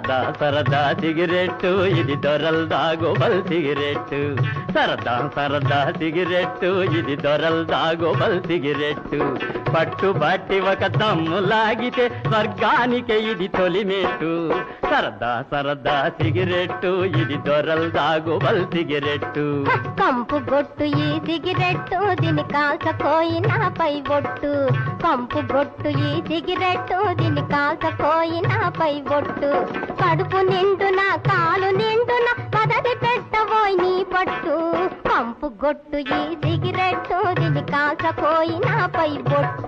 సరదా సరదా సిగరెట్టు ఇది దొరల్ దాగోబల్ సిగరెట్టు సరదా సరదా సిగరెట్టు ఇది దొరల్ దాగోబల్ సిగరెట్టు పట్టు బట్టి ఒక దమ్ము లాగితే స్వర్గానికే ఇది తొలిమెట్టు సరదా సరదా సిగరెట్టు ఇది దొరల్ దాగోబల్ సిగరెట్టు కంపు గొట్టు ఈ సిగరెట్టు దీని కాల్చకోయినా పై బొట్టు కంపు గొట్టు ఈ సిగరెట్టు దీని కాల్చకోయినా పై బొట్టు కడుపు నిండున కాలు నిండున పదది పెట్టబోయి నీ పట్టు కంపు గొట్టు ఈ సిగరెట్టు దీని కాల్చకోయినా పై బొట్టు